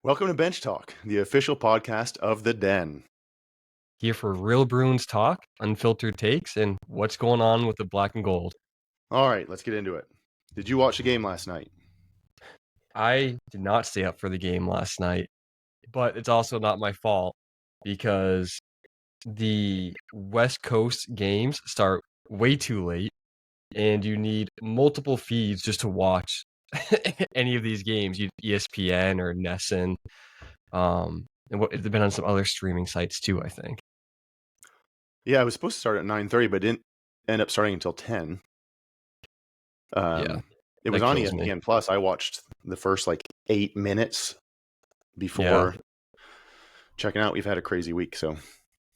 Welcome to Bench Talk, the official podcast of the Den. Here for real Bruins talk, unfiltered takes, and what's going on with the black and gold. All right, let's get into it. Did you watch the game last night? I did not stay up for the game last night, but it's also not my fault because the West Coast games start way too late, and you need multiple feeds just to watch any of these games. You ESPN or Nesson, and what they've been on some other streaming sites too, I think. Yeah, I was supposed to start at 9:30, but didn't end up starting until 10. Yeah, It was that on kills me. ESPN Plus. I watched the first 8 minutes Yeah. before checking out. We've had a crazy week, so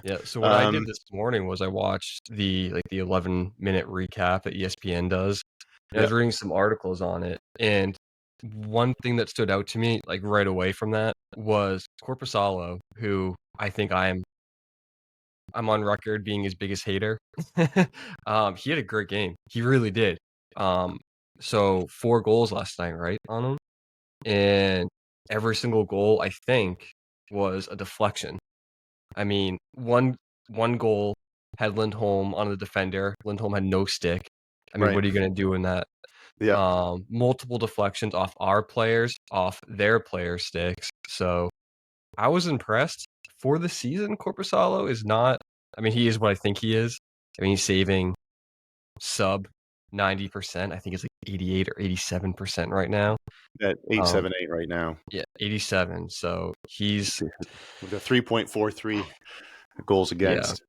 Yeah, so what I did this morning was I watched the 11-minute recap that ESPN does. And I yeah. was reading some articles on it, and one thing that stood out to me right away from that was Korpisalo, who I think I'm on record being his biggest hater. He had a great game. He really did. So 4 goals last night, right, on him? And every single goal, I think, was a deflection. I mean, one goal had Lindholm on the defender. Lindholm had no stick. I mean, Right. what are you gonna do in that? Yeah. Multiple deflections off our players, off their player sticks. So I was impressed. For the season, Korpisalo is not. I mean, he is what I think he is. I mean, he's saving sub 90%. I think it's 88 or 87% right now. At Um, 878 right now yeah, 87. So he's with a 3.43 goals yeah. against.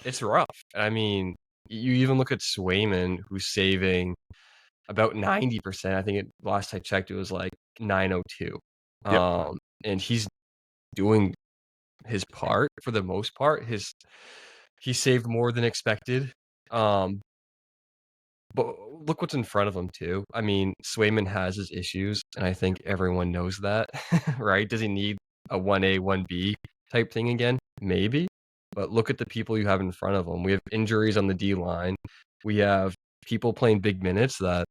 It's rough. I mean, you even look at Swayman, who's saving about 90%. I think last I checked, it was 902. Yep. And he's doing his part for the most part. He saved more than expected. Um, but look what's in front of him too. I mean, Swayman has his issues, and I think everyone knows that, right? Does he need a 1A, 1B type thing again? Maybe. But look at the people you have in front of him. We have injuries on the D line. We have people playing big minutes that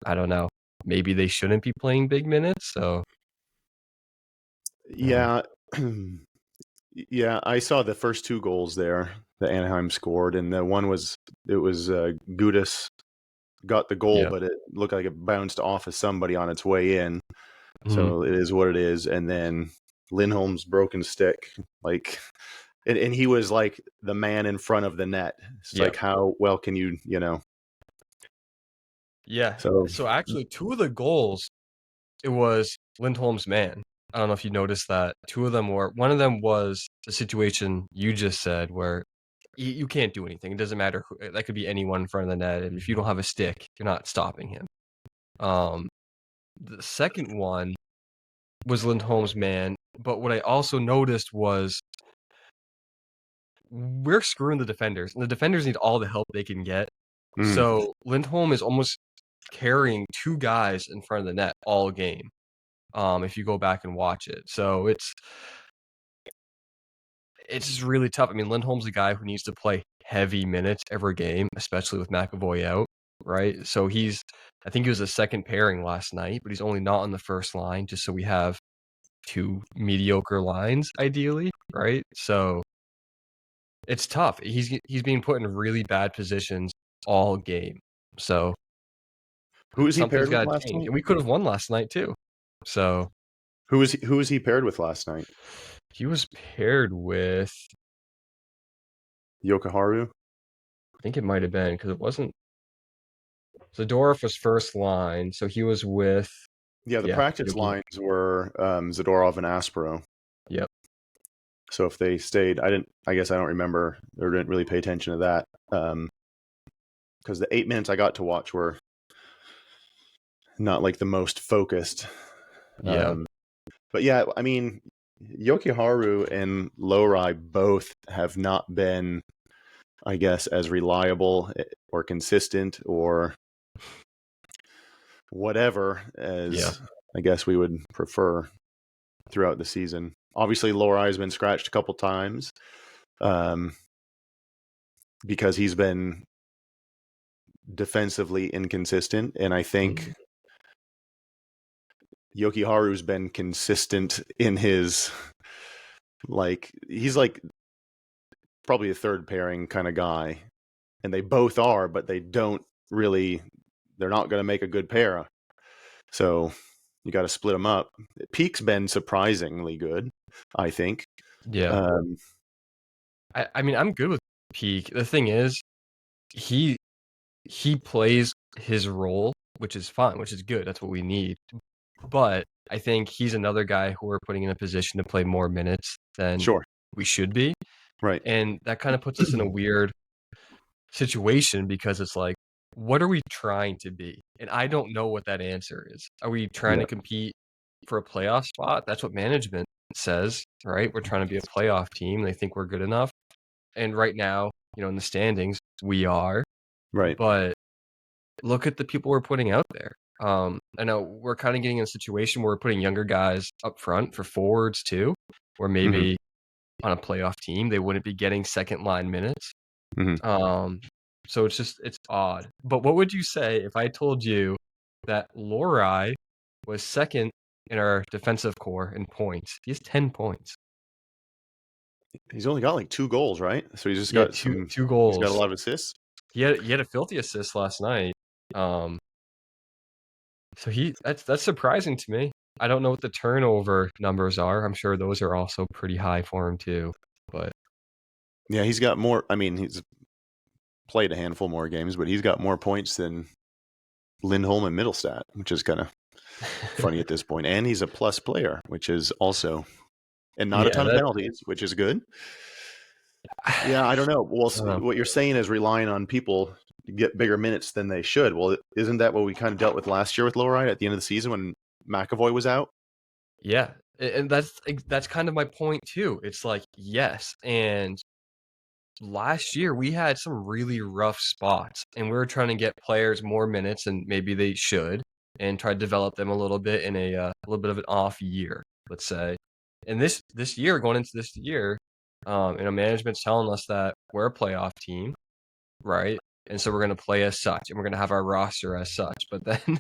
I don't know. Maybe they shouldn't be playing big minutes. So Yeah. Yeah, I saw the first 2 goals there that Anaheim scored, and it was Gudas got the goal, yeah. but it looked like it bounced off of somebody on its way in. Mhm. So it is what it is. And then Lindholm's broken stick, and he was like the man in front of the net. It's Yeah. like, how well can you, Yeah. so So actually, 2 of the goals, it was Lindholm's man. I don't know if you noticed that. 2 of them were one of them was the situation you just said where you can't do anything. It doesn't matter who, that could be anyone in front of the net. And if you don't have a stick, you're not stopping him. Um, the second one was Lindholm's man. But what I also noticed was we're screwing the defenders, and the defenders need all the help they can get. mm, So Lindholm is almost carrying 2 guys in front of the net all game. If you go back and watch it. So it's just really tough. I mean, Lindholm's a guy who needs to play heavy minutes every game, especially with McAvoy out, right? So I think he was a second pairing last night, but he's only not on the first line, just so we have 2 mediocre lines, ideally, right? So it's tough. He's being put in really bad positions all game. So who was he something's paired with got to last change, night? and we could have won last night too. So Who was he paired with last night? he was paired with, Yokoharu? I think it might have been because it wasn't Zadorov was first line, so he was with, Yeah, the yeah, practice Yogi. lines were Zadorov and Aspero. Yep. So if they stayed, I guess I don't remember or didn't really pay attention to that. Because the 8 minutes I got to watch were not like the most focused. Yeah. But yeah, I mean, Yokiharu and Lowry both have not been, I guess, as reliable or consistent or whatever Yeah. as I guess we would prefer throughout the season. Obviously, Lowry has been scratched a couple times because he's been defensively inconsistent, and I think Mhm. Yokiharu's been consistent in his he's like probably a third pairing kind of guy, and they both are, but they don't really. They're not going to make a good pair. So you got to split them up. Peak's been surprisingly good, I think. Yeah. I mean, I'm good with Peak. The thing is, he plays his role, which is fine, which is good. That's what we need. But I think he's another guy who we're putting in a position to play more minutes than Sure. we should be. Right. And that kind of puts us in a weird situation because it's like, what are we trying to be? And I don't know what that answer is. Are we trying Yeah. to compete for a playoff spot? That's what management says, right? We're trying to be a playoff team. They think we're good enough. And right now, in the standings, we are. Right. But look at the people we're putting out there. I know we're kind of getting in a situation where we're putting younger guys up front for forwards too, where maybe on a playoff team they wouldn't be getting second line minutes. So it's odd. But what would you say if I told you that Lorai was second in our defensive core in points? He has 10 points. He's only got like 2 goals, right? So he's just He had got two He's got a goals. lot of assists. He had a filthy assist last night. So that's surprising to me. I don't know what the turnover numbers are. I'm sure those are also pretty high for him too. But Yeah, he's got more. I mean, he's played a handful more games, but he's got more points than Lindholm and Middlestat, which is kind of funny at this point. And he's a plus player, which is also, and not a yeah, ton of penalties, which is good. Yeah, I don't know. Well, what you're saying is relying on people to get bigger minutes than they should. Well, isn't that what we kind of dealt with last year with Lowry at the end of the season when McAvoy was out? Yeah, and that's kind of my point too. It's like, yes, and last year we had some really rough spots, and we were trying to get players more minutes than maybe they should, and try to develop them a little bit in a little bit of an off year, let's say. And this year, going into this year, management's telling us that we're a playoff team, right? And so we're going to play as such, and we're going to have our roster as such. But then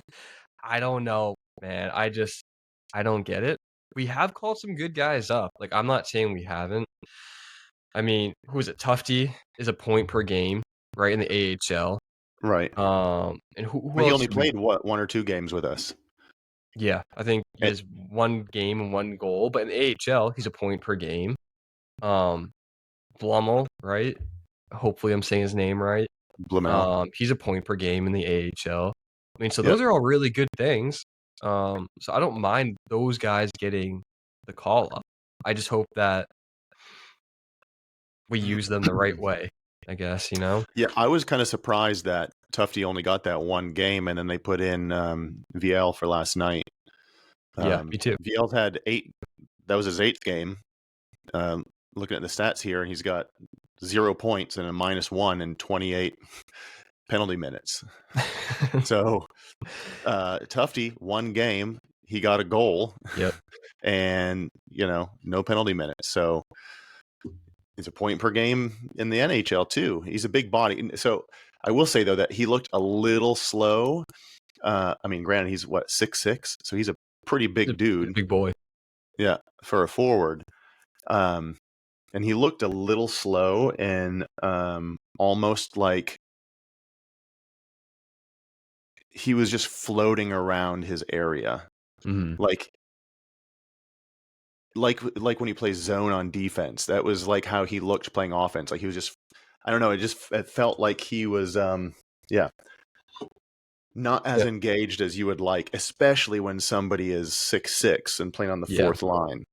I don't know, man. I don't get it. We have called some good guys up. Like, I'm not saying we haven't. I mean, who is it? Tufty is a point per game, right, in the AHL. Right. And who But he else only did we? played, what, 1 or 2 games with us? Yeah, I think he At has 1 game and 1 goal, but in the AHL, he's a point per game. Blummel, right? Hopefully, I'm saying his name right. Blumel. He's a point per game in the AHL. I mean, so Yep. those are all really good things. So I don't mind those guys getting the call up. I just hope that we use them the right way, I guess, Yeah, I was kind of surprised that Tufty only got that 1 game, and then they put in VL for last night. Yeah, me too. VL had 8. That was his 8th game. Looking at the stats here, he's got 0 points and a -1 and 28 penalty minutes. So Tufty, 1 game, he got a goal. Yep. And no penalty minutes. So it's a point per game in the NHL too. He's a big body. So I will say though that he looked a little slow. I mean, granted, he's what, 6'6", so he's a pretty big dude. Big boy. Yeah, for a forward. And he looked a little slow and almost like he was just floating around his area. Mm-hmm. Like when he plays zone on defense. That was like how he looked playing offense. Like he was just, I don't know, it felt like he was not as engaged as you would like, especially when somebody is 6'6" and playing on the 4th line.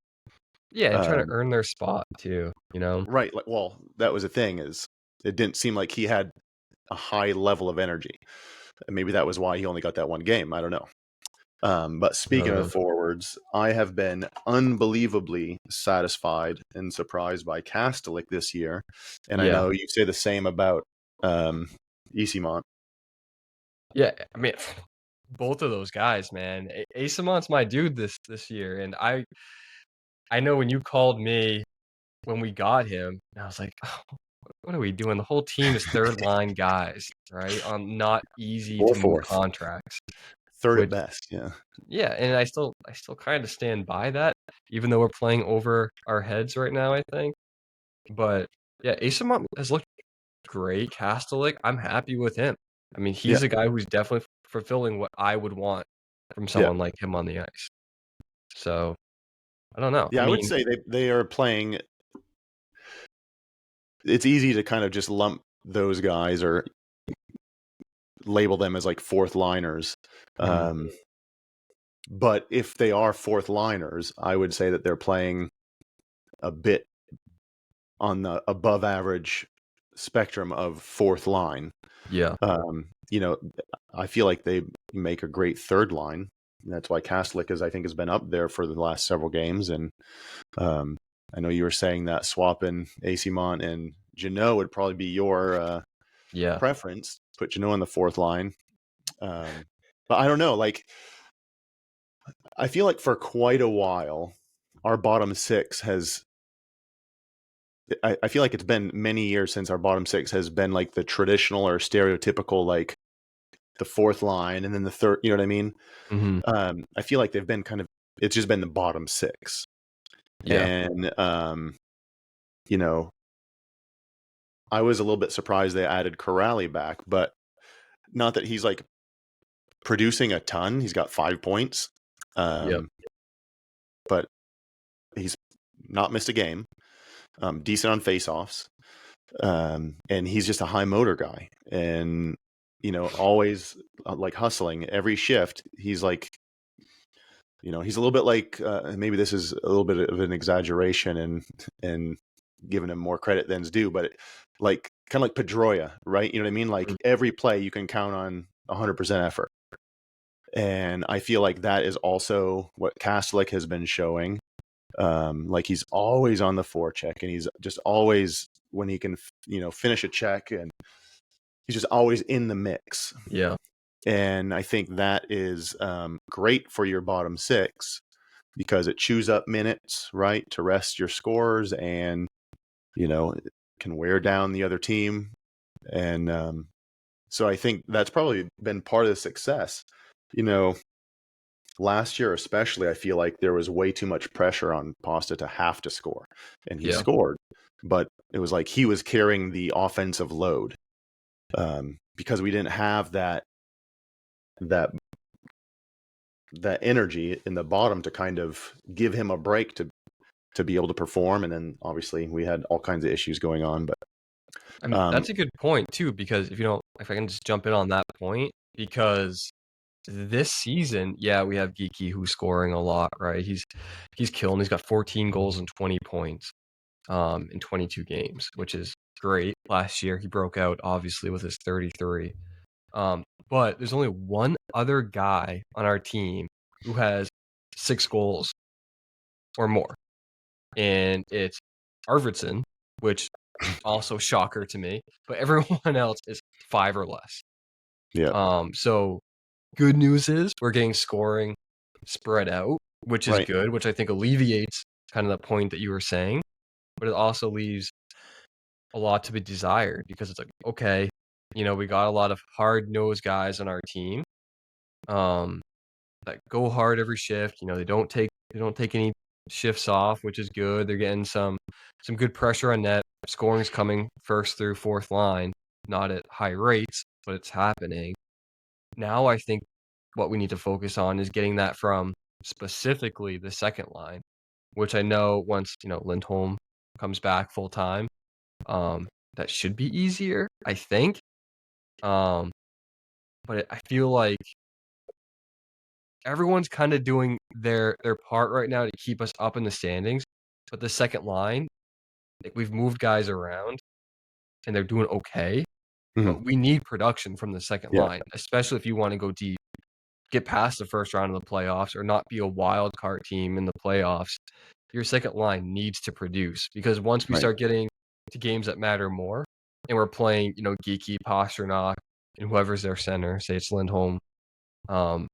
Yeah, and trying to earn their spot too, Right. Like, well, that was the thing, is it didn't seem like he had a high level of energy. And maybe that was why he only got that 1 game. I don't know. But speaking of forwards, I have been unbelievably satisfied and surprised by Kastelik this year. And I know you say the same about Easimont. Yeah, I mean, both of those guys, man. Easimont my dude this year, and I know when you called me when we got him, I was like, oh, what are we doing? The whole team is third line guys, right? On not easy to move contracts. third at which best. Yeah. yeah, and I still kind of stand by that, even though we're playing over our heads right now, I think. But yeah, Asamont has looked great. Kastelik, I'm happy with him. I mean, Yeah. he's a guy who's definitely fulfilling what I would want from Yeah. someone like him on the ice. So I don't know. I Yeah. I would mean, say they are playing. It's easy to kind of just lump those guys or label them as like fourth liners. mhm, But if they are fourth liners, I would say that they're playing a bit on the above average spectrum of fourth line. yeah, You know, I feel like they make a great third line. That's why Kastlik I think, has been up there for the last several games. And I know you were saying that swapping Asimont and Janot would probably be your yeah, preference. Put Janot on the fourth line. But I don't know. Like, I feel like for quite a while, our bottom six has. I feel like it's been many years since our bottom six has been like the traditional or stereotypical, like the fourth line and then the third. You know what I mean? mhm, I feel like they've been kind of. It's just been the bottom six, yeah, and you know, I was a little bit surprised they added Corrali back, but not that he's like producing a ton. He's got 5 points, yep, but he's not missed a game. Decent on faceoffs, and he's just a high motor guy, and always like hustling every shift. He's like, he's a little bit like maybe this is a little bit of an exaggeration and giving him more credit than's due, but like kind of like Pedroia, right? You know what I mean? Like mm, every play you can count on 100% effort. And I feel like that is also what Kastelik has been showing. Like he's always on the forecheck, and he's just always when he can, finish a check, and he's just always in the mix. yeah, And I think that is great for your bottom six because it chews up minutes, right, to rest your scorers, and it can wear down the other team. And so I think that's probably been part of the success. Last year especially, I feel like there was way too much pressure on Pasta to have to score, and he yeah, scored, but it was like he was carrying the offensive load because we didn't have that that energy in the bottom to kind of give him a break to be able to perform. And then obviously we had all kinds of issues going on, but I mean, um, that's a good point too, because if I can just jump in on that point, because this season, yeah, we have Geeky who's scoring a lot, right? He's killing. He's got 14 goals and 20 points in 22 games, which is great. Last year he broke out obviously with his 33. But there's only one other guy on our team who has 6 goals or more, and it's Arvidsson, which also shocker to me, but everyone else is 5 or less. yeah, So good news is we're getting scoring spread out, which is right, good, which I think alleviates kind of the point that you were saying, but it also leaves a lot to be desired because it's like, okay, we got a lot of hard-nosed guys on our team, um, that go hard every shift. They don't take any shifts off, which is good. They're getting some good pressure on net. Scoring's coming first through fourth line, not at high rates, but it's happening. Now I think what we need to focus on is getting that from specifically the second line, which I know once, Lindholm comes back full time, that should be easier, I think. Um, but I feel like everyone's kind of doing their part right now to keep us up in the standings. But the second line, like we've moved guys around and they're doing okay, mhm, but we need production from the second yeah, line, especially if you want to go deep, get past the first round of the playoffs, or not be a wild card team in the playoffs. Your second line needs to produce because once we right, start getting to games that matter more, and we're playing, Geeky, Pasternak, and whoever's their center, say it's Lindholm, um,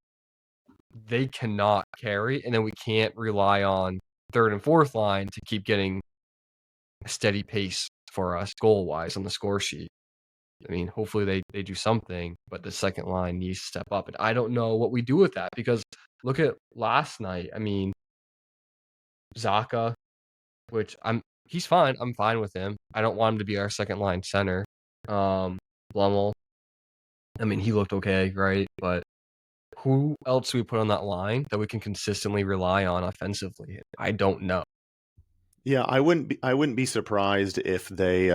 they cannot carry, and then we can't rely on third and fourth line to keep getting a steady pace for us goal wise on the score sheet. I mean, hopefully they do something, but the second line needs to step up. And I don't know what we do with that because look at last night. I mean, Zaka, which he's fine. I'm fine with him. I don't want him to be our second line center. Blumel, I mean, he looked okay, right? But who else do we put on that line that we can consistently rely on offensively? I don't know. Yeah, I wouldn't be surprised if they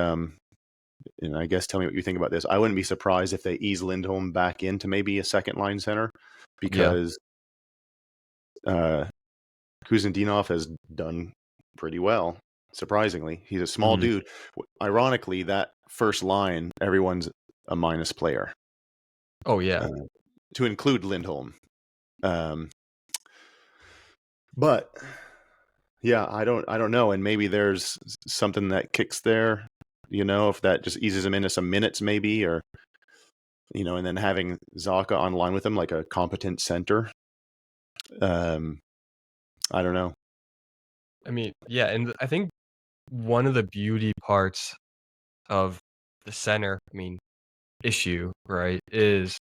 and I guess tell me what you think about this. I wouldn't be surprised if they ease Lindholm back into maybe a second line center Yeah. because uh Kuzendinov has done pretty well. Surprisingly, he's a small Mhm. dude. Ironically, that first line, everyone's a minus player, Oh, yeah. uh, to include Lindholm. Um, but yeah, I don't know, and maybe there's something that kicks there. If that just eases him into some minutes, maybe, or and then having Zaka on line with him like a competent center. Um, I don't know. I mean, yeah, and I think one of the beauty parts of the center, I mean, issue, right, is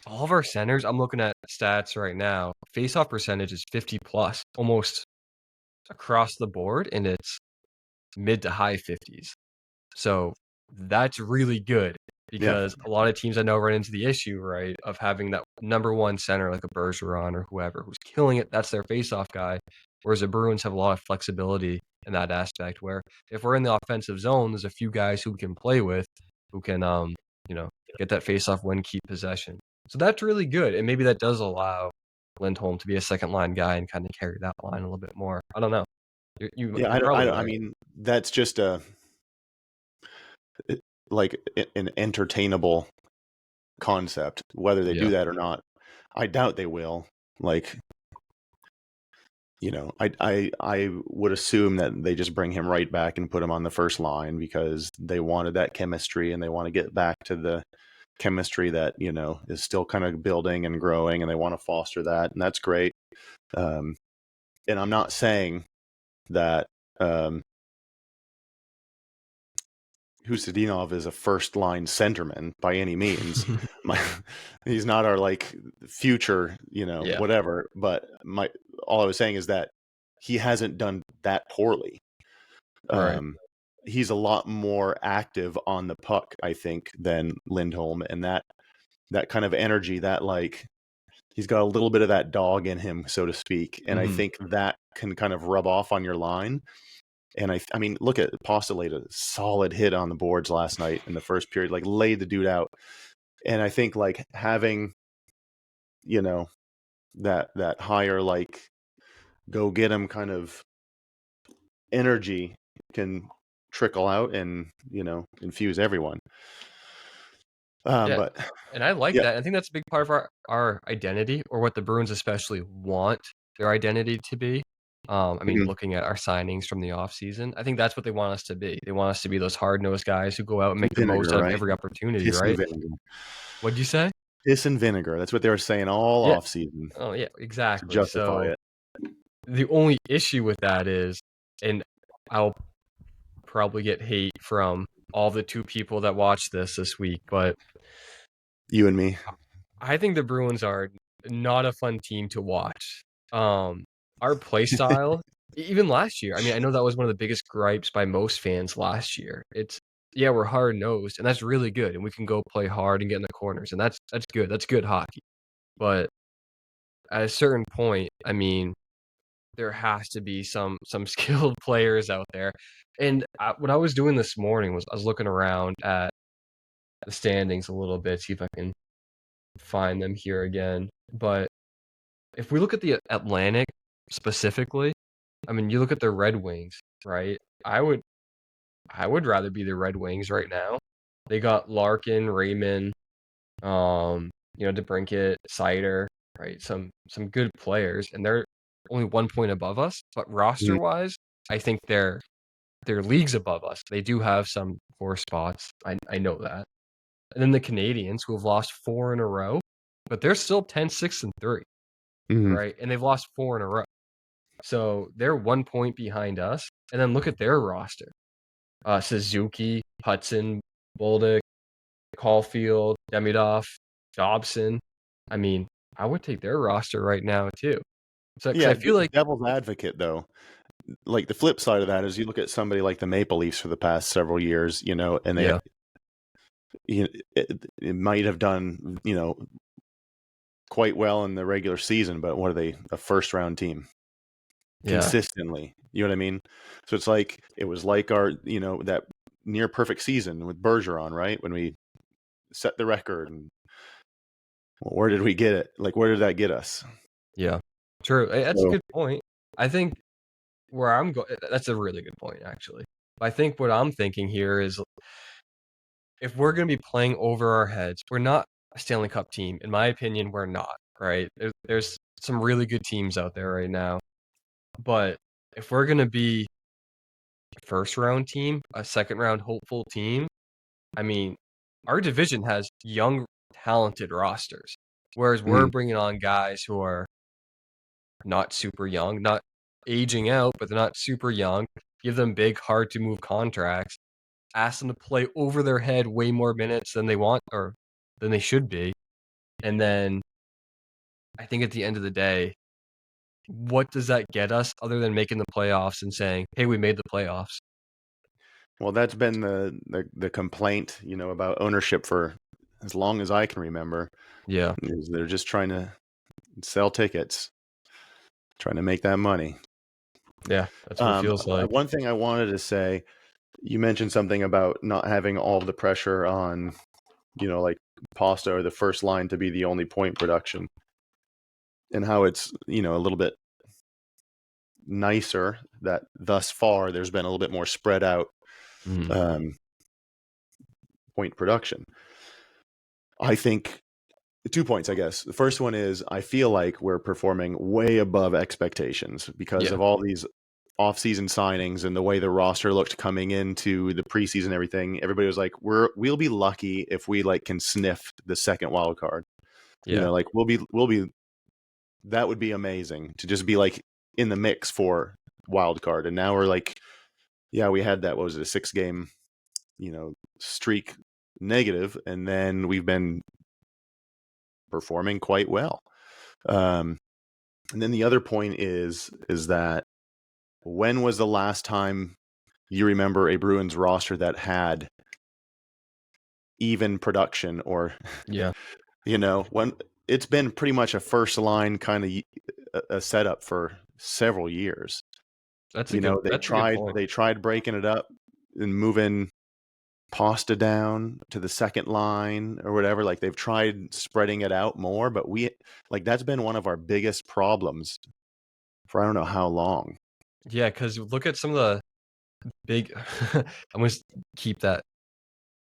all of our centers, I'm looking at stats right now, face-off percentage is 50 plus, almost across the board, and it's mid to high 50s. So that's really good Yeah, because a lot of teams I know run into the issue, right, of having that number one center like a Bergeron or whoever who's killing it. That's their face-off guy. Whereas the Bruins have a lot of flexibility in that aspect where if we're in the offensive zone, there's a few guys who we can play with who can, you know, get that face-off win, keep possession. So that's really good. And maybe that does allow Lindholm to be a second line guy and kind of carry that line a little bit more. I don't know. yeah. I You're don't. I probably don't. I right. mean, that's just like an entertainable concept. Whether they Yeah. do that or not, I doubt they will. Like, I would assume that they just bring him right back and put him on the first line because they wanted that chemistry and they want to get back to the chemistry that is still kind of building and growing, and they want to foster that, and that's great. Um, and I'm not saying that Husadinov is a first line centerman by any means. My, he's not our like future, Yeah. whatever. But all I was saying is that he hasn't done that poorly. Right. Um, he's a lot more active on the puck, I think, than Lindholm, and that kind of energy, that like he's got a little bit of that dog in him, so to speak, and I Mhm. think that can kind of rub off on your line. And I mean, look at Pasta laid a solid hit on the boards last night in the first period, like laid the dude out. And I think like having, you know, that higher like go get him kind of energy can trickle out and infuse everyone. Yeah, But and I like yeah, that. I think that's a big part of our identity, or what the Bruins especially want their identity to be. I mean, mhm. looking at our signings from the offseason, I think that's what they want us to be. They want us to be those hard-nosed guys who go out and make the most Vinegar, out of right? every opportunity, Piss and right? vinegar. What'd you say? Piss and vinegar. That's what they were saying all Yeah. off season Oh, yeah, to exactly. justify So, it. the only issue with that is, and I'll probably get hate from all the 2 people that watched this week, but You and me. I think the Bruins are not a fun team to watch. Our play style, even last year, I mean, I know that was one of the biggest gripes by most fans last year. Yeah, we're hard nosed, and that's really good, and we can go play hard and get in the corners, and that's good. That's good hockey. But at a certain point, I mean, there has to be some skilled players out there. And what I was doing this morning was I was looking around at the standings a little bit, see if I can find them here again. But if we look at the Atlantic specifically, I mean, you look at the Red Wings, right? I would rather be the Red Wings right now. They got Larkin, Raymond, DeBrincat, Sider, right? Some good players, and they're only 1 point above us. But roster Mhm. wise, I think they're leagues above us. They do have some poor spots. I know that. And then the Canadians, who have lost 4 in a row, but they're still 10-6-3, Mhm. right? And they've lost 4 in a row. So they're 1 point behind us. And then look at their roster. Suzuki, Hudson, Bolduc, Caulfield, Demidov, Dobson. I mean, I would take their roster right now too. So because I Yeah, feel like devil's advocate though. Like the flip side of that is you look at somebody like the Maple Leafs for the past several years, and yeah, it might have done, quite well in the regular season, but what are they? A first round team yeah, consistently. You know what I mean? So it's like it was like our, that near perfect season with Bergeron, right? When we set the record, and well, where did we get it? Like, where did that get us? yeah. True. That's a So, good point. I think where I'm going, that's a really good point, actually. I think what I'm thinking here is if we're going to be playing over our heads, we're not a Stanley Cup team. In my opinion, we're not, right? There's some really good teams out there right now. But if we're going to be a first round team, a second round hopeful team, I mean, our division has young, talented rosters. Whereas we're mhm. bringing on guys who are not super young, not aging out, but they're not super young. Give them big, hard to move contracts. Ask them to play over their head way more minutes than they want or than they should be. And then I think at the end of the day, what does that get us other than making the playoffs and saying, "Hey, we made the playoffs"? Well, that's been the complaint, about ownership for as long as I can remember. Yeah, Is they're just trying to sell tickets, trying to make that money. yeah, that's what it feels like. One thing I wanted to say, you mentioned something about not having all of the pressure on, like Pasta or the first line to be the only point production, and how it's, a little bit nicer that thus far there's been a little bit more spread out Mm, um, point production. I think 2 points, I guess. The first one is I feel like we're performing way above expectations because yeah, of all these off-season signings and the way the roster looked coming into the preseason and everything. Everybody was like, we'll be lucky if we like can sniff the second wild card. yeah, Like we'll be that would be amazing to just be like in the mix for wild card. And now we're like, yeah, we had that, what was it, a 6 game, streak negative, and then we've been performing quite well. Um, and then the other point is that when was the last time you remember a Bruins roster that had even production, or yeah. when it's been pretty much a first line kind of a setup for several years. They That's a good point. tried breaking it up and moving Pasta down to the second line or whatever. Like they've tried spreading it out more, but that's been one of our biggest problems for I don't know how long. Yeah, because look at some of the big. I'm gonna keep that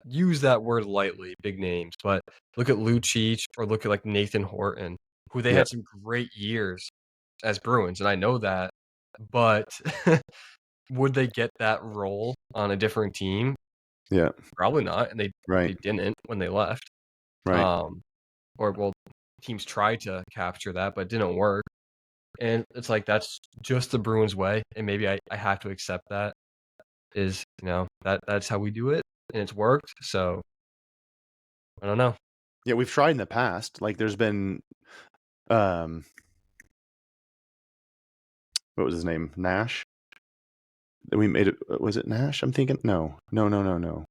use that word lightly, big names, but look at Lucic or look at like Nathan Horton, who they Yeah, had some great years as Bruins, and I know that, but would they get that role on a different team? yeah, Probably not, and right, they didn't when they left. right. Um, or well, teams tried to capture that, but it didn't work. And it's like that's just the Bruins way, and maybe I have to accept that is that's how we do it, and it's worked. So I don't know. Yeah, we've tried in the past. Like there's been, um, what was his name? Nash. We made it. Was it Nash? I'm thinking. No, no, no, no, no.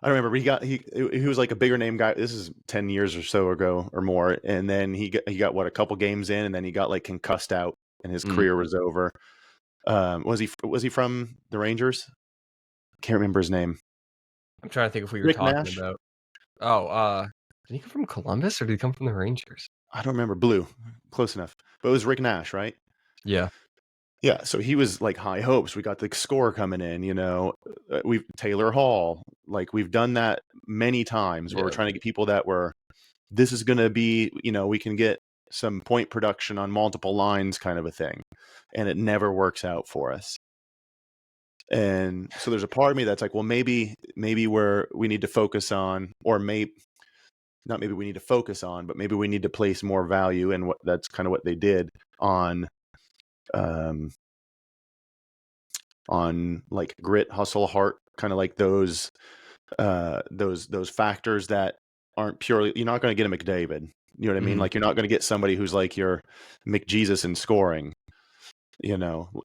I don't remember. He was like a bigger name guy. This is 10 years or so ago or more. And then he got what, a couple games in, and then he got like concussed out, and his Mm. career was over. Was he from the Rangers? Can't remember his name. I'm trying to think of who you're Rick talking Nash. about. Oh, did he come from Columbus or did he come from the Rangers? I don't remember. Blue, close enough. But it was Rick Nash, right? Yeah, Yeah. So he was like high hopes. We got the score coming in. We've Taylor Hall. Like we've done that many times where we're yeah, trying to get people that were. This is going to be, we can get some point production on multiple lines, kind of a thing, and it never works out for us. And so there's a part of me that's like, well, maybe we need to focus on, or maybe not, maybe we need to focus on, but maybe we need to place more value, and that's kind of what they did um, on like grit, hustle, heart, kind of like those those factors that aren't purely. You're not going to get a McDavid. You know what I mean? Mhm. Like you're not going to get somebody who's like your McJesus in scoring.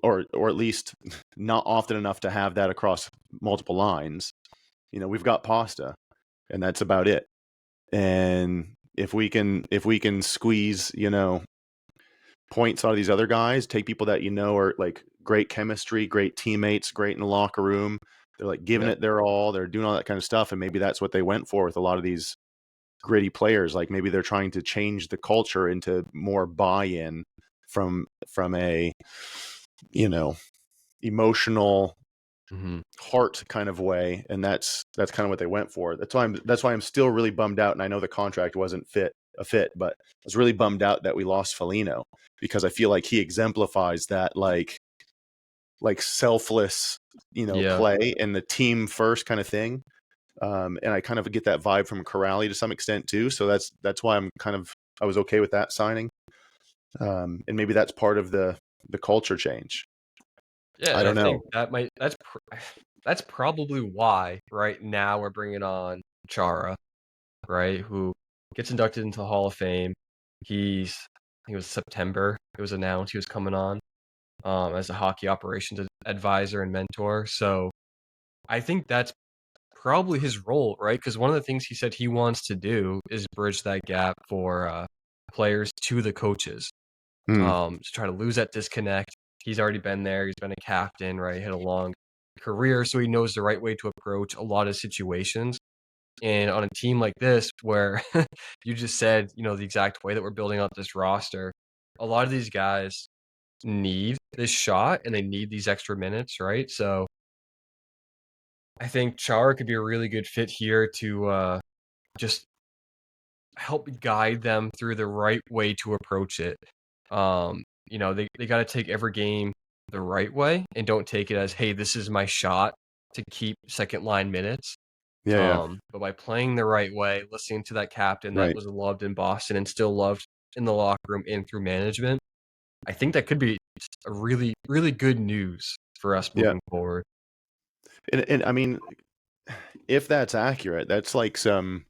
Or at least not often enough to have that across multiple lines. We've got Pasta, and that's about it. And if we can squeeze, points out of these other guys, take people that are like great chemistry, great teammates, great in the locker room. They're like giving Yeah. it their all. They're doing all that kind of stuff, and maybe that's what they went for with a lot of these gritty players. Like maybe they're trying to change the culture into more buy-in from a emotional Mhm. heart kind of way, and that's kind of what they went for. That's why I'm still really bummed out, and I know the contract wasn't a fit, but I was really bummed out that we lost Foligno, because I feel like he exemplifies that like selfless Yeah. play and the team first kind of thing. And I kind of get that vibe from Corrali to some extent too, so that's why I was okay with that signing. And maybe that's part of the culture change. Yeah, I and I don't know. think that's probably why right now we're bringing on Chara, right, who gets inducted into the Hall of Fame. I think it was September, it was announced he was coming on, as a hockey operations advisor and mentor, so I think that's probably his role, right? Because one of the things he said he wants to do is bridge that gap for, players to the coaches, Hmm. to try to lose that disconnect. He's already been there, he's been a captain, right? He had a long career, so he knows the right way to approach a lot of situations. And on a team like this, where you just said, the exact way that we're building out this roster, a lot of these guys need this shot and they need these extra minutes, right? So I think Char could be a really good fit here to just help guide them through the right way to approach it. They got to take every game the right way and don't take it as, hey, this is my shot to keep second line minutes. Yeah, yeah, But by playing the right way, listening to that captain that right. was loved in Boston and still loved in the locker room and through management, I think that could be a really, really good news for us Yeah. moving forward. And I mean, if that's accurate, that's like some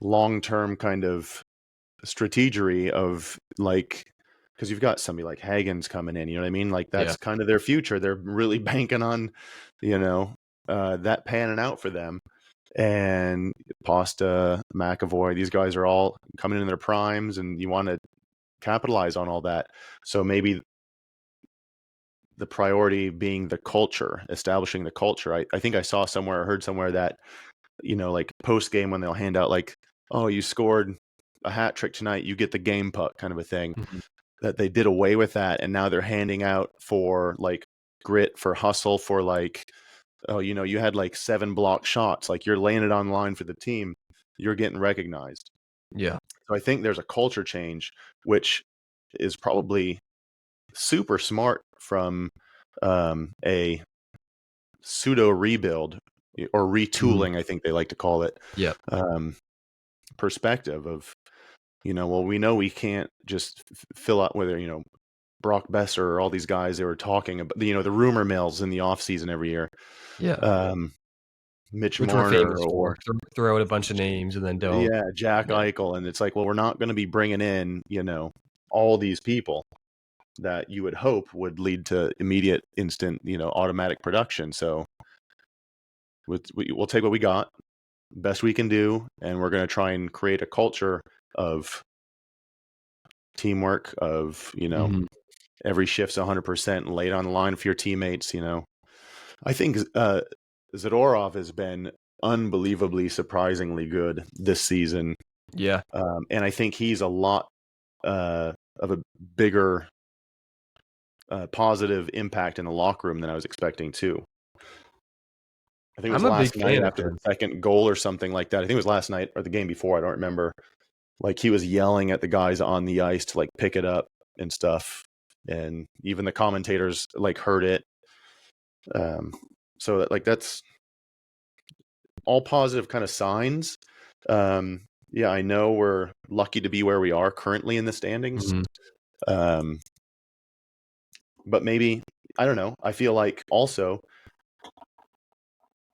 long-term kind of strategery of like, because you've got somebody like Hagen's coming in, you know what I mean? Like Yeah. that's kind of their future. They're really banking on, you know, that panning out for them. And Pasta, McAvoy, these guys are all coming in their primes, and you want to capitalize on all that. So maybe the priority being the culture, establishing the culture. I think I saw somewhere, I heard somewhere that, like post game when they'll hand out like, oh, you scored a hat trick tonight, you get the game puck kind of a thing, Mhm. that they did away with that. And now they're handing out for like grit, for hustle, for like, oh, you had like 7 block shots, like you're laying it on line for the team, you're getting recognized. Yeah. So I think there's a culture change, which is probably super smart from a pseudo rebuild or Mhm. retooling, I think they like to call it, Yeah. um, perspective of, well, we know we can't just fill out whether, Brock Besser or all these guys they were talking about, the rumor mills in the offseason every year, Yeah. um, Mitch Which we're Marner famous for. or, Throw out a bunch of names and then don't. yeah, Jack Yeah. Eichel. And it's like, well, we're not going to be bringing in, all these people that you would hope would lead to immediate, instant, automatic production. So we'll take what we got, best we can do, and we're going to try and create a culture of teamwork, of, Mhm. every shift's 100% laid on the line for your teammates. I think Zadorov has been unbelievably surprisingly good this season. Yeah. And I think he's a lot of a bigger positive impact in the locker room than I was expecting too. I think it was I'm a big last night fan of after the him. second goal or something like that. I think it was last night or the game before. I don't remember. Like he was yelling at the guys on the ice to like pick it up and stuff. And even the commentators like heard it. Um, so that, like, that's all positive kind of signs. Yeah, I know we're lucky to be where we are currently in the standings. Mhm. Um, but maybe, I don't know. I feel like also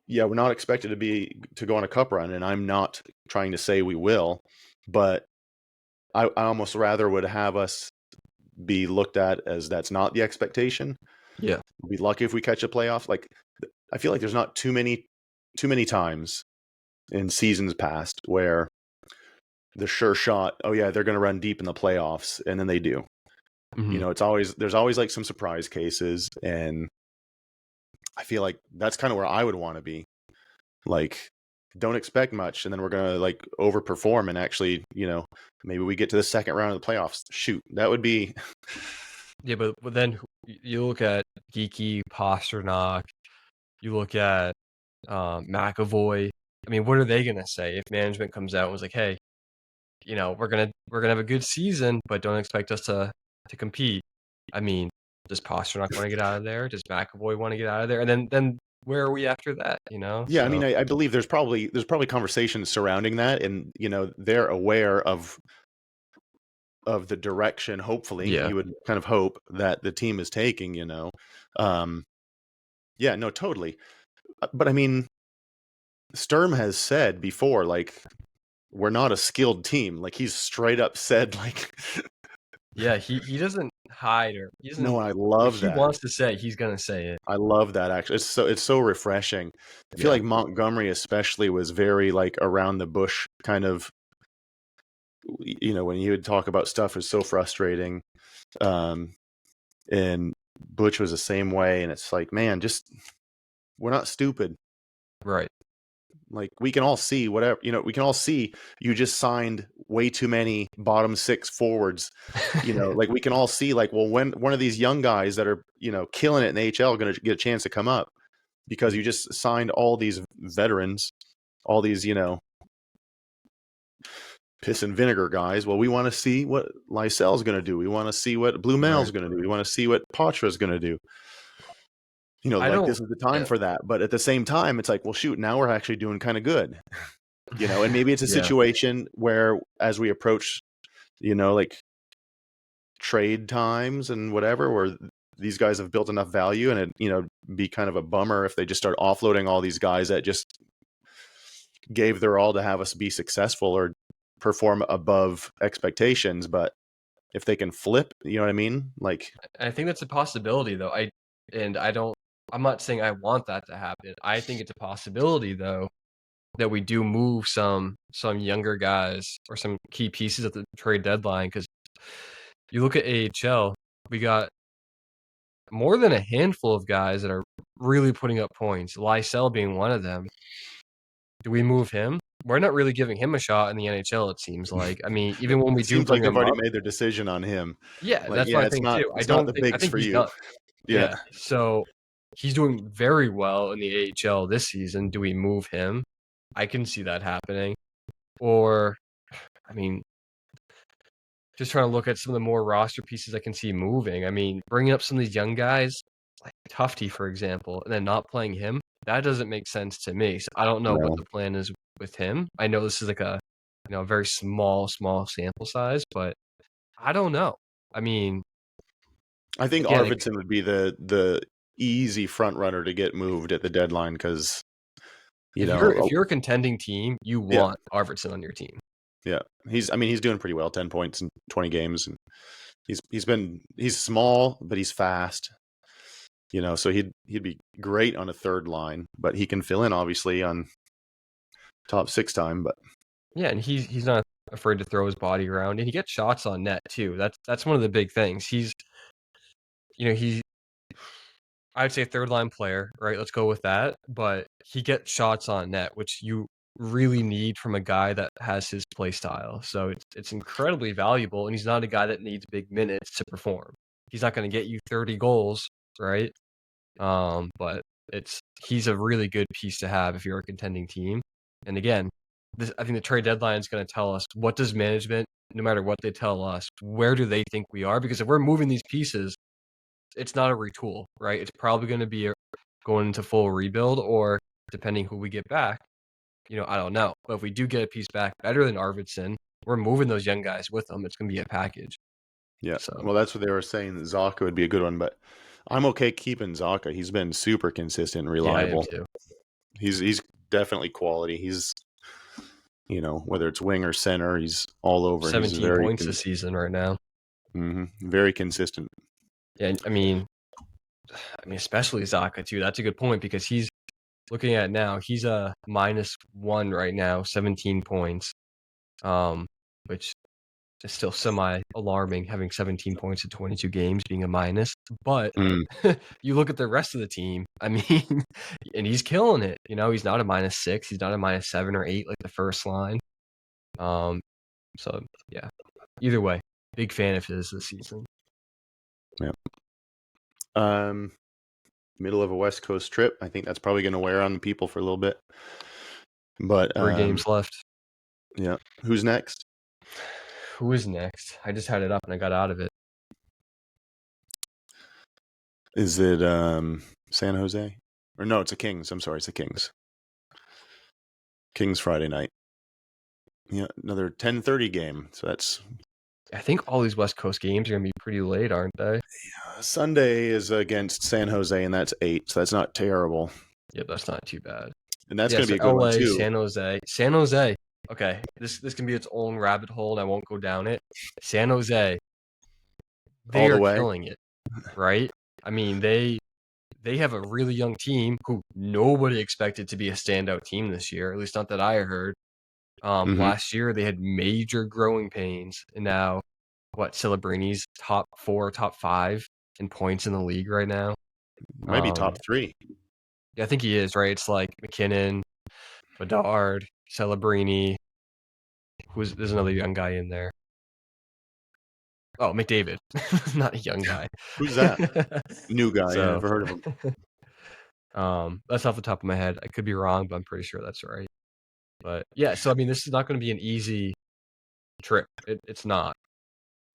yeah, we're not expected to go on a cup run, and I'm not trying to say we will, but I almost rather would have us be looked at as that's not the expectation. Yeah. We'll be lucky if we catch a playoff. Like, I feel like there's not too many times in seasons past where the sure shot, oh yeah, they're going to run deep in the playoffs, and then they do. You Mhm. know, there's always like some surprise cases, and I feel like that's kind of where I would want to be. Like, don't expect much, and then we're gonna like overperform and actually, maybe we get to the second round of the playoffs. Shoot, that would be Yeah, but then you look at Geeky, Pasternak, you look at McAvoy. I mean, what are they gonna say if management comes out and was like, "Hey, we're gonna have a good season, but don't expect us to compete." I mean, does Pasternak want to get out of there? Does McAvoy want to get out of there? And then where are we after that? yeah. I So mean, I believe there's probably conversations surrounding that, and they're aware of the direction. Hopefully, yeah, you would kind of hope that the team is taking. Um, yeah, no, totally. But I mean, Sturm has said before, like, we're not a skilled team. Like, he's straight up said, like, yeah. He doesn't hide or he doesn't. no, I What love he that. wants to say, he's gonna say it. I love that actually. It's so refreshing. I feel Yeah, like Montgomery especially was very like around the bush kind of, when he would talk about stuff is so frustrating. Um and Butch was the same way, and it's like, man, just we're not stupid. right. Like, we can all see whatever, we can all see you just signed way too many bottom six forwards. Like, we can all see, like, well, when one of these young guys that are, killing it in the AHL going to get a chance to come up, because you just signed all these veterans, all these, piss and vinegar guys. Well, we want to see what Lysel's going to do. We want to see what Blue Right. Mail's going to do. We want to see what Patra's going to do. I Like, don't. this is the time Yeah. for that. But at the same time, it's like, well, shoot, now we're actually doing kind of good. And maybe it's a Yeah. situation where, as we approach, like, trade times and whatever, where these guys have built enough value, and it, be kind of a bummer if they just start offloading all these guys that just gave their all to have us be successful or perform above expectations. But if they can flip, you know what I mean? Like, I think that's a possibility, though. I don't. I'm not saying I want that to happen. I think it's a possibility, though, that we do move some younger guys or some key pieces at the trade deadline. Because you look at AHL, we got more than a handful of guys that are really putting up points. Lysell being one of them. Do we move him? We're not really giving him a shot in the NHL, it seems like. I mean, even when we it do seems like bring they've him already up, made their decision on him. yeah, Like, that's yeah, my it's thing not too. it's not the I bigs think for he's you. done. Yeah. Yeah, so he's doing very well in the AHL this season. Do we move him? I can see that happening. Or, I mean, just trying to look at some of the more roster pieces I can see moving. I mean, bringing up some of these young guys, like Tufty, for example, and then not playing him, that doesn't make sense to me. So I don't know what No. the plan is with him. I know this is like a, very small sample size, but I don't know. I mean, I think again, Arvidsson would be the easy front runner to get moved at the deadline, because, if you're a contending team, you yeah, want Arvidsson on your team. yeah. He's doing pretty well, 10 points in 20 games, and he's small, but he's fast. So he'd be great on a third line, but he can fill in obviously on top six time. But Yeah, and he's not afraid to throw his body around, and he gets shots on net too. That's one of the big things. He's I'd say third line player, right? Let's go with that. But he gets shots on net, which you really need from a guy that has his play style. So it's incredibly valuable, and he's not a guy that needs big minutes to perform. He's not going to get you 30 goals, right? But he's a really good piece to have if you're a contending team. And again, I think the trade deadline is going to tell us what does management, no matter what they tell us, where do they think we are? Because if we're moving these pieces, it's not a retool, right? It's probably going to be going into full rebuild, or depending who we get back, I don't know. But if we do get a piece back better than Arvidsson, we're moving those young guys with them. It's going to be a package. yeah, So well, that's what they were saying, that Zaka would be a good one, but I'm okay keeping Zaka. He's been super consistent and yeah, I am reliable. too. He's definitely quality. He's, whether it's wing or center, he's all over. He's 17 points this season right now. Very consistent. Yeah, I mean, especially Zaka too. That's a good point because he's looking at it now. He's a -1 right now, 17 points, which is still semi-alarming having 17 points in 22 games being a minus. But you look at the rest of the team. I mean, and he's killing it. He's not a -6. He's not a -7 or 8 like the first line. So yeah. Either way, big fan of his this season. Yeah. Middle of a West Coast trip. I think that's probably going to wear on people for a little bit. But 3 games left. Yeah. Who's next? Who is next? I just had it up and I got out of it. Is it San Jose? Or no, it's the Kings. I'm sorry, it's the Kings. Kings Friday night. Yeah, another 10:30 game. So that's. I think all these West Coast games are going to be pretty late, aren't they? Yeah, Sunday is against San Jose, and that's 8, so that's not terrible. Yeah, that's not too bad. And that's going to be a good one, too. San Jose. Okay, this can be its own rabbit hole, and I won't go down it. San Jose. They are killing it, right? I mean, they have a really young team who nobody expected to be a standout team this year, at least not that I heard. Last year, they had major growing pains, and now, Celebrini's top 4, top 5 in points in the league right now. Maybe top 3. Yeah, I think he is, right? It's like McKinnon, Bedard, Celebrini. There's another young guy in there. Oh, McDavid. Not a young guy. Who's that? New guy. So, I never heard of him. That's off the top of my head. I could be wrong, but I'm pretty sure that's right. But yeah, so I mean, this is not going to be an easy trip. It's not.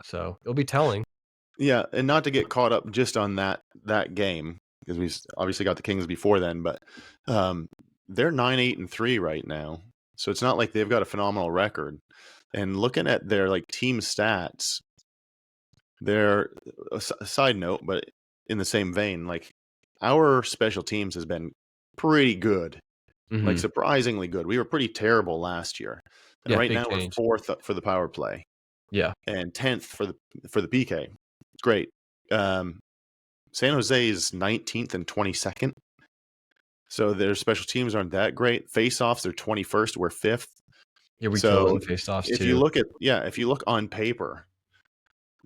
So it'll be telling. Yeah, and not to get caught up just on that game, because we obviously got the Kings before then, but they're 9-8-3 right now. So it's not like they've got a phenomenal record. And looking at their team stats, they're a side note, but in the same vein, our special teams has been pretty good. Surprisingly good. We were pretty terrible last year. And right now we're 4th for the power play. Yeah. And 10th for the PK. Great. San Jose is 19th and 22nd. So their special teams aren't that great. Face-offs, they're 21st. We're 5th. Yeah, we kill in face-offs too. If you look on paper,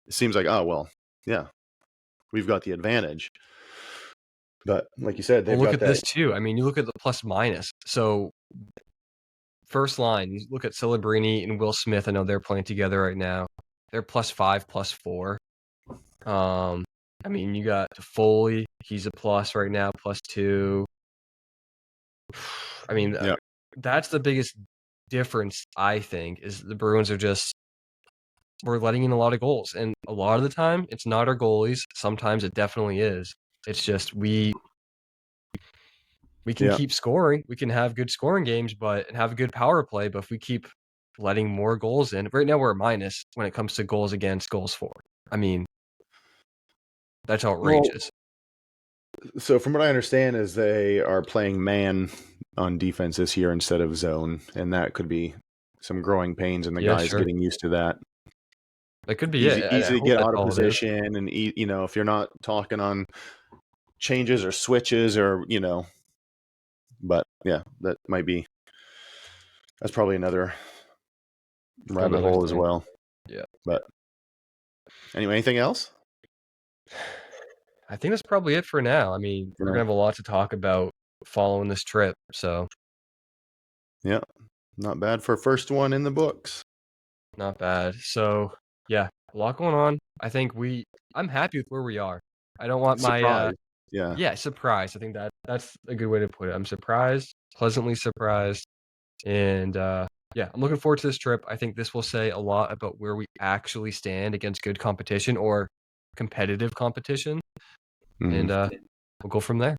it seems like, oh well, yeah, we've got the advantage. But like you said, they've got look at this too. I mean, you look at the plus minus. So first line, you look at Celebrini and Will Smith. I know they're playing together right now. They're +5, +4. I mean, you got Foley. He's a plus right now, +2. I mean, that's the biggest difference, I think, is the Bruins we're letting in a lot of goals. And a lot of the time, it's not our goalies. Sometimes it definitely is. It's just we can keep scoring. We can have good scoring games, and have a good power play. But if we keep letting more goals in, right now we're a minus when it comes to goals against, goals for. I mean, that's outrageous. Well, so from what I understand is they are playing man on defense this year instead of zone, and that could be some growing pains in the guys getting used to that. That could be easy to get out of position, and if you're not talking on changes or switches or but yeah, that might be. That's probably another rabbit hole as well. Yeah. But anyway, anything else? I think that's probably it for now. I mean, we're gonna have a lot to talk about following this trip. So yeah, not bad for a first one in the books. Not bad. So yeah, a lot going on. I think I'm happy with where we are. I don't want surprised. Surprised. I think that's a good way to put it. I'm surprised, pleasantly surprised, and I'm looking forward to this trip. I think this will say a lot about where we actually stand against good competition or competitive competition, and we'll go from there.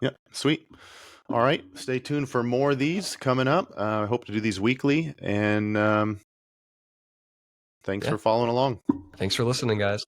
Yeah, sweet. All right, stay tuned for more of these coming up. I hope to do these weekly, and thanks for following along. Thanks for listening, guys.